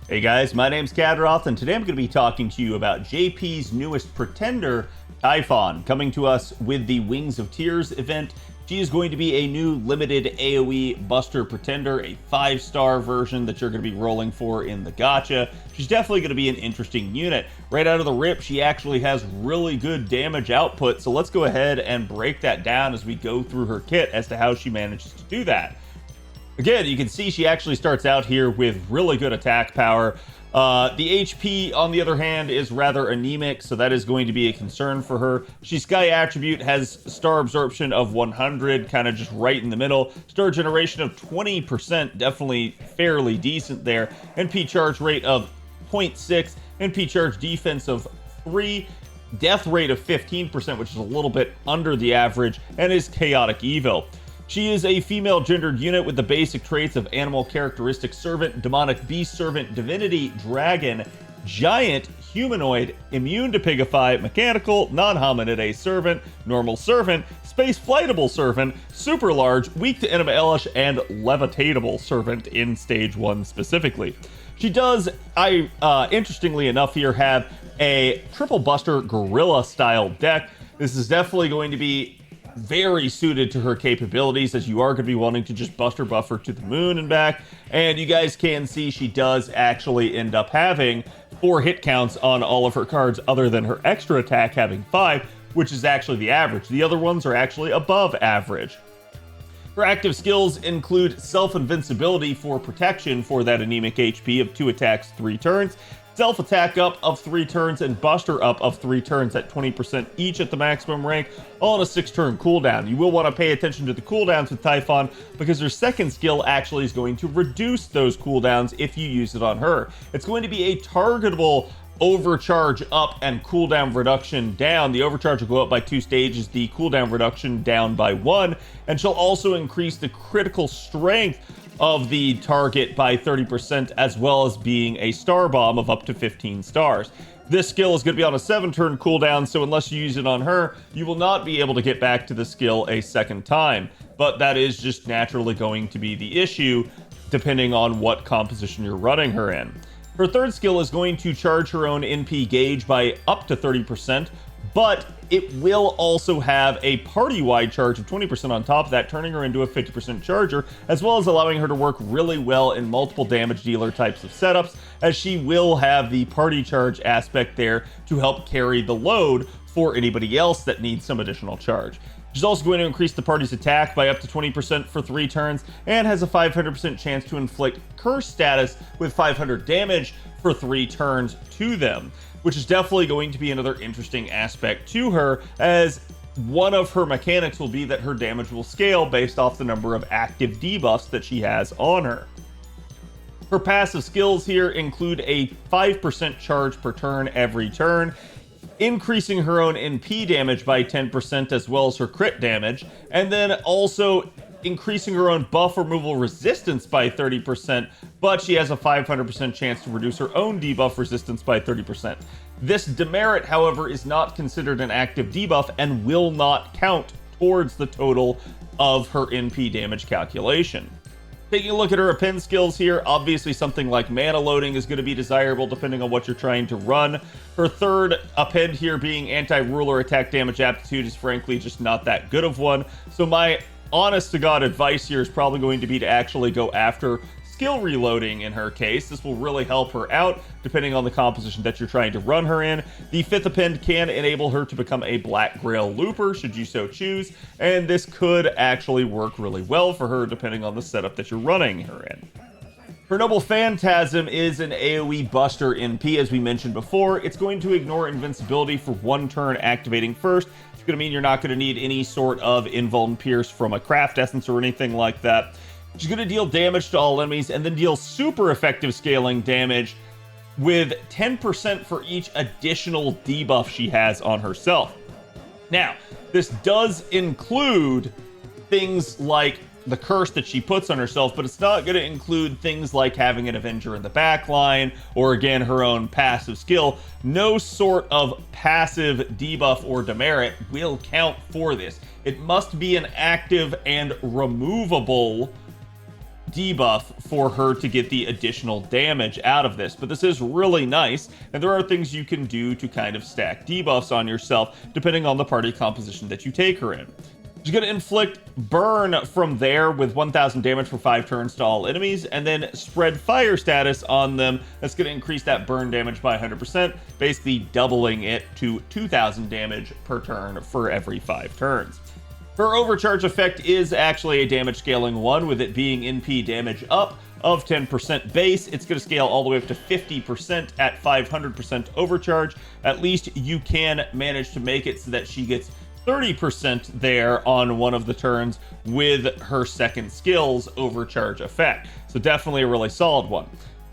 Hey guys, my name's Khadroth, and today I'm going to be talking to you about JP's newest pretender, Typhon, coming to us with the Wings of Tears event. She is going to be a new limited AoE Buster Pretender, a 5-star version that you're going to be rolling for in the gacha. She's definitely going to be an interesting unit. Right out of the rip, she actually has really good damage output, so let's go ahead and break that down as we go through her kit as to how she manages to do that. Again, you can see she actually starts out here with really good attack power. The HP, on the other hand, is rather anemic, so that is going to be a concern for her. She's Sky Attribute, has Star Absorption of 100, kind of just right in the middle. Star Generation of 20%, definitely fairly decent there. NP Charge Rate of 0.6, NP Charge Defense of 3, Death Rate of 15%, which is a little bit under the average, and is Chaotic Evil. She is a female gendered unit with the basic traits of Animal Characteristic Servant, Demonic Beast Servant, Divinity, Dragon, Giant, Humanoid, Immune to Pigify, Mechanical, Non-Hominid Servant, Normal Servant, Space Flightable Servant, Super Large, Weak to Enemy Elish, and Levitatable Servant in Stage 1 specifically. She does, interestingly enough here, have a Triple Buster Gorilla style deck. This is definitely going to be very suited to her capabilities, as you are going to be wanting to just buster buffer to the moon and back. And you guys can see she does actually end up having 4 hit counts on all of her cards, other than her extra attack having 5, which is actually the average. The other ones are actually above average. Her active skills include Self-Invincibility for protection for that anemic HP of 2 attacks, 3 turns, Self-Attack up of 3 turns, and Buster up of 3 turns at 20% each at the maximum rank, all on a 6-turn cooldown. You will want to pay attention to the cooldowns with Typhon, because her second skill actually is going to reduce those cooldowns if you use it on her. It's going to be a targetable overcharge up and cooldown reduction down. The overcharge will go up by 2 stages, the cooldown reduction down by 1, and she'll also increase the critical strength of the target by 30%, as well as being a star bomb of up to 15 stars. This skill is going to be on a 7-turn cooldown, so unless you use it on her, you will not be able to get back to the skill a second time. But that is just naturally going to be the issue, depending on what composition you're running her in. Her third skill is going to charge her own NP gauge by up to 30%, but it will also have a party-wide charge of 20% on top of that, turning her into a 50% charger, as well as allowing her to work really well in multiple damage dealer types of setups, as she will have the party charge aspect there to help carry the load for anybody else that needs some additional charge. She's also going to increase the party's attack by up to 20% for 3 turns, and has a 500% chance to inflict curse status with 500 damage for 3 turns to them, which is definitely going to be another interesting aspect to her, as one of her mechanics will be that her damage will scale based off the number of active debuffs that she has on her. Her passive skills here include a 5% charge per turn every turn, increasing her own NP damage by 10%, as well as her crit damage, and then also increasing her own buff removal resistance by 30%, but she has a 500% chance to reduce her own debuff resistance by 30%. This demerit, however, is not considered an active debuff and will not count towards the total of her NP damage calculation. Taking a look at her append skills here, obviously something like mana loading is going to be desirable depending on what you're trying to run. Her third append here, being anti-ruler attack damage aptitude, is frankly just not that good of one. So my honest to God advice here is probably going to be to actually go after skill reloading in her case. This will really help her out depending on the composition that you're trying to run her in. The 5th append can enable her to become a Black Grail Looper should you so choose, and this could actually work really well for her depending on the setup that you're running her in. Her noble Phantasm is an AoE Buster NP, as we mentioned before. It's going to ignore invincibility for 1 turn activating first. It's going to mean you're not going to need any sort of Invuln Pierce from a Craft Essence or anything like that. She's going to deal damage to all enemies, and then deal super effective scaling damage with 10% for each additional debuff she has on herself. Now, this does include things like the curse that she puts on herself, but it's not going to include things like having an Avenger in the backline, or again, her own passive skill. No sort of passive debuff or demerit will count for this. It must be an active and removable debuff for her to get the additional damage out of this, but this is really nice, and there are things you can do to kind of stack debuffs on yourself depending on the party composition that you take her in. She's going to inflict burn from there with 1000 damage for 5 turns to all enemies, and then spread fire status on them. That's going to increase that burn damage by 100%, basically doubling it to 2000 damage per turn for every 5 turns. Her overcharge effect is actually a damage scaling one, with it being NP damage up of 10% base. It's going to scale all the way up to 50% at 500% overcharge. At least you can manage to make it so that she gets 30% there on one of the turns with her second skill's overcharge effect. So definitely a really solid one.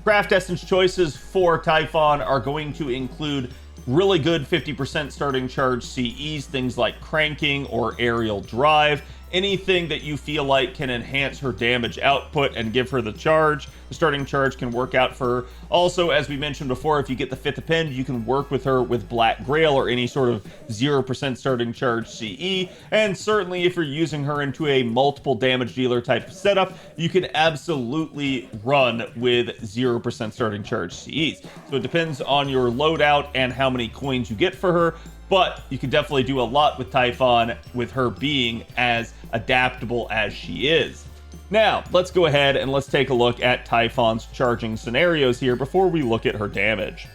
Craft essence choices for Typhon are going to include really good 50% starting charge CEs, things like cranking or aerial drive. Anything that you feel like can enhance her damage output and give her the charge. The starting charge can work out for her. Also, as we mentioned before, if you get the 5th Append, you can work with her with Black Grail or any sort of 0% starting charge CE. And certainly if you're using her into a multiple damage dealer type of setup, you can absolutely run with 0% starting charge CEs. So it depends on your loadout and how many coins you get for her, but you can definitely do a lot with Typhon with her being as adaptable as she is. Now, let's go ahead and let's take a look at Typhon's charging scenarios here before we look at her damage.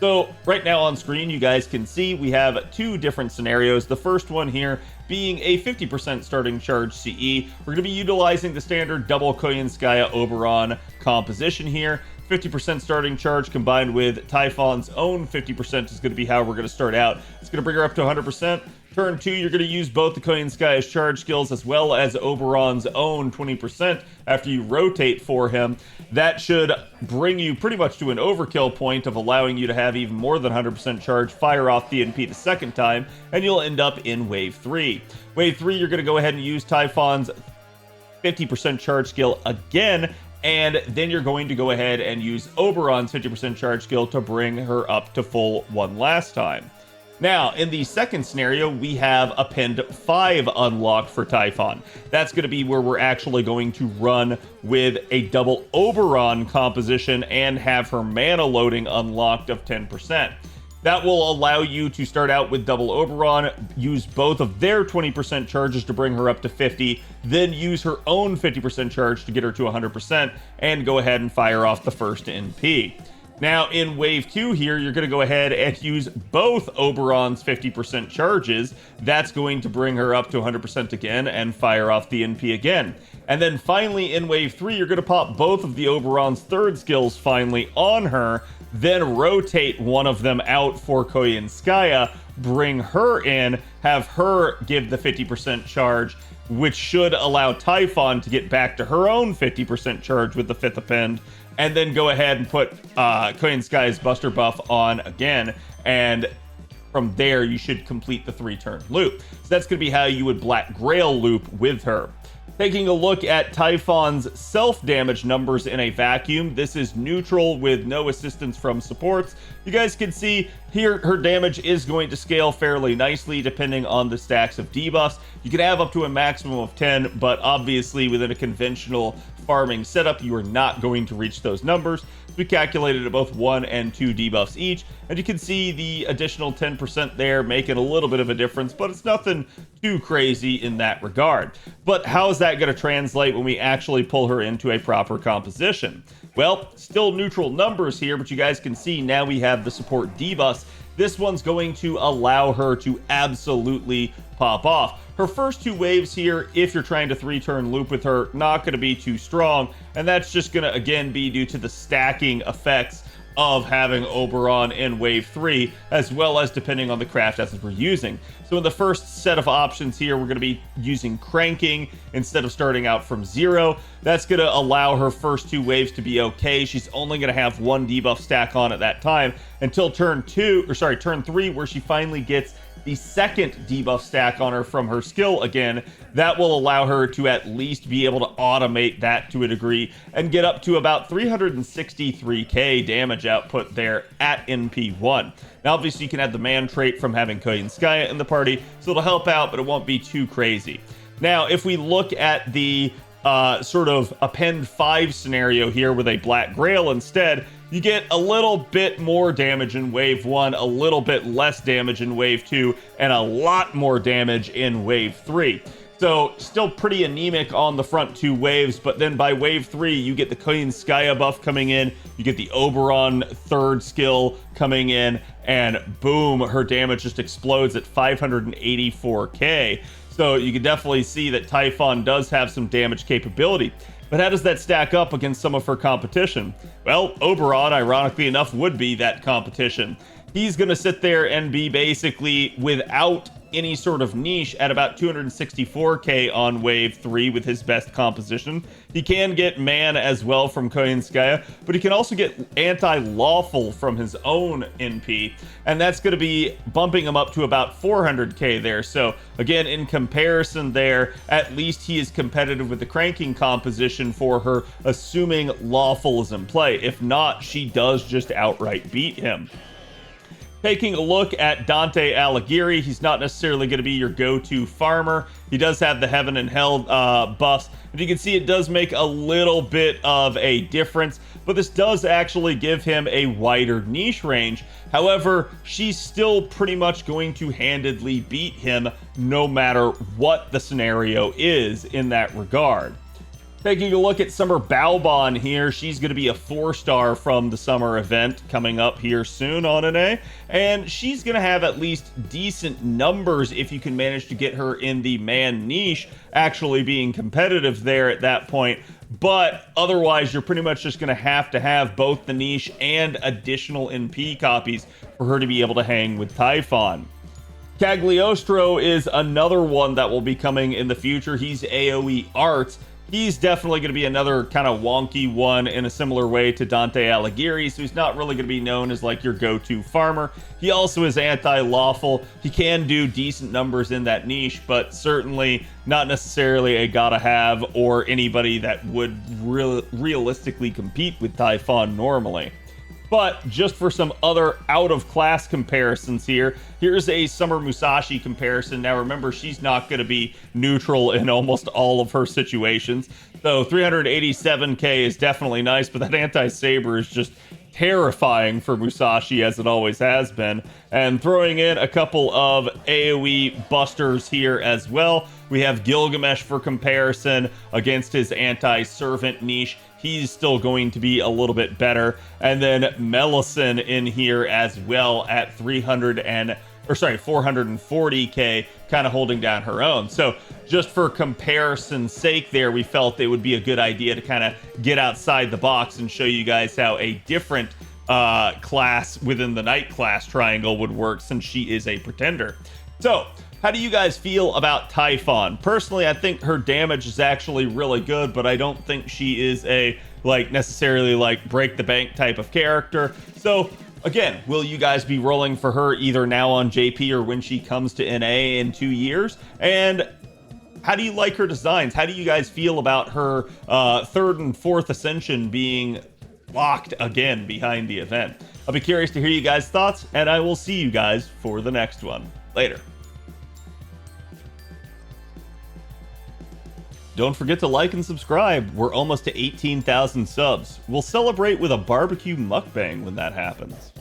So right now on screen, you guys can see we have 2 different scenarios. The first one here being a 50% starting charge CE. We're going to be utilizing the standard double Koyanskaya Oberon composition here. 50% starting charge combined with Typhon's own 50% is going to be how we're going to start out. It's going to bring her up to 100%. Turn 2, you're going to use both the Koyanskaya's charge skills as well as Oberon's own 20% after you rotate for him. That should bring you pretty much to an overkill point of allowing you to have even more than 100% charge, fire off the NP the second time, and you'll end up in Wave 3. Wave 3, you're going to go ahead and use Typhon's 50% charge skill again, and then you're going to go ahead and use Oberon's 50% charge skill to bring her up to full one last time. Now, in the second scenario, we have Append 5 unlocked for Typhon. That's going to be where we're actually going to run with a double Oberon composition and have her mana loading unlocked of 10%. That will allow you to start out with double Oberon, use both of their 20% charges to bring her up to 50, then use her own 50% charge to get her to 100%, and go ahead and fire off the first NP. Now, in Wave 2 here, you're going to go ahead and use both Oberon's 50% charges. That's going to bring her up to 100% again and fire off the NP again. And then finally, in Wave 3, you're going to pop both of the Oberon's third skills finally on her, then rotate one of them out for Koyanskaya, bring her in, have her give the 50% charge, which should allow Typhon to get back to her own 50% charge with the 5th Append, and then go ahead and put Koyanskaya's Buster buff on again, and from there you should complete the 3-turn loop. So that's going to be how you would Black Grail loop with her. Taking a look at Typhon's self-damage numbers in a vacuum, this is neutral with no assistance from supports. You guys can see here her damage is going to scale fairly nicely depending on the stacks of debuffs. You can have up to a maximum of 10, but obviously within a conventional farming setup, you are not going to reach those numbers. We calculated at both 1 and 2 debuffs each, and you can see the additional 10% there making a little bit of a difference, but it's nothing too crazy in that regard. But how is that going to translate when we actually pull her into a proper composition? Well, still neutral numbers here, but you guys can see now we have the support debuffs. This one's going to allow her to absolutely pop off. Her first 2 waves here, if you're trying to 3-turn loop with her, not going to be too strong, and that's just going to again be due to the stacking effects of having Oberon in Wave 3, as well as depending on the craft essence we're using. So in the first set of options here, we're going to be using cranking instead of starting out from 0. That's going to allow her first 2 waves to be okay. She's only going to have 1 debuff stack on at that time until turn 3, where she finally gets the second debuff stack on her from her skill again. That will allow her to at least be able to automate that to a degree and get up to about 363k damage output there at NP1. Now obviously you can add the man trait from having Koyanskaya in the party, so it'll help out, but it won't be too crazy. Now if we look at the sort of Append 5 scenario here with a Black Grail instead, you get a little bit more damage in Wave 1, a little bit less damage in Wave 2, and a lot more damage in Wave 3. So still pretty anemic on the front 2 waves, but then by Wave 3, you get the Queen Skya buff coming in, you get the Oberon 3rd skill coming in, and boom, her damage just explodes at 584k. So you can definitely see that Typhon does have some damage capability. But how does that stack up against some of her competition? Well, Oberon, ironically enough, would be that competition. He's going to sit there and be basically without any sort of niche at about 264k on Wave 3 with his best composition. He can get Man as well from Koyanskaya, but he can also get anti-lawful from his own NP, and that's going to be bumping him up to about 400k there. So again, in comparison there, at least he is competitive with the cranking composition for her, assuming lawful is in play. If not, she does just outright beat him. Taking a look at Dante Alighieri, he's not necessarily going to be your go-to farmer. He does have the Heaven and Hell buffs, and you can see it does make a little bit of a difference, but this does actually give him a wider niche range. However, she's still pretty much going to handedly beat him no matter what the scenario is in that regard. Taking a look at Summer Balbon here, she's going to be a 4-star from the summer event coming up here soon on NA, and she's going to have at least decent numbers if you can manage to get her in the man niche, actually being competitive there at that point. But otherwise, you're pretty much just going to have both the niche and additional NP copies for her to be able to hang with Typhon. Cagliostro is another one that will be coming in the future. He's AoE Arts. He's definitely going to be another kind of wonky one in a similar way to Dante Alighieri, so he's not really going to be known as like your go-to farmer. He also is anti-lawful. He can do decent numbers in that niche, but certainly not necessarily a gotta have or anybody that would realistically compete with Typhon normally. But just for some other out-of-class comparisons here, here's a Summer Musashi comparison. Now remember, she's not going to be neutral in almost all of her situations. So 387k is definitely nice, but that anti-saber is just terrifying for Musashi, as it always has been. And throwing in a couple of AoE busters here as well. We have Gilgamesh for comparison against his anti-servant niche. He's still going to be a little bit better. And then Melisyn in here as well at 440k, kind of holding down her own. So just for comparison's sake there, we felt it would be a good idea to kind of get outside the box and show you guys how a different class within the Knight class triangle would work, since she is a pretender. So how do you guys feel about Typhon? Personally, I think her damage is actually really good, but I don't think she is a necessarily break the bank type of character. So again, will you guys be rolling for her either now on JP or when she comes to NA in 2 years? And how do you like her designs? How do you guys feel about her 3rd and 4th Ascension being locked again behind the event? I'll be curious to hear you guys' thoughts, and I will see you guys for the next one. Later. Don't forget to like and subscribe. We're almost to 18,000 subs. We'll celebrate with a barbecue mukbang when that happens.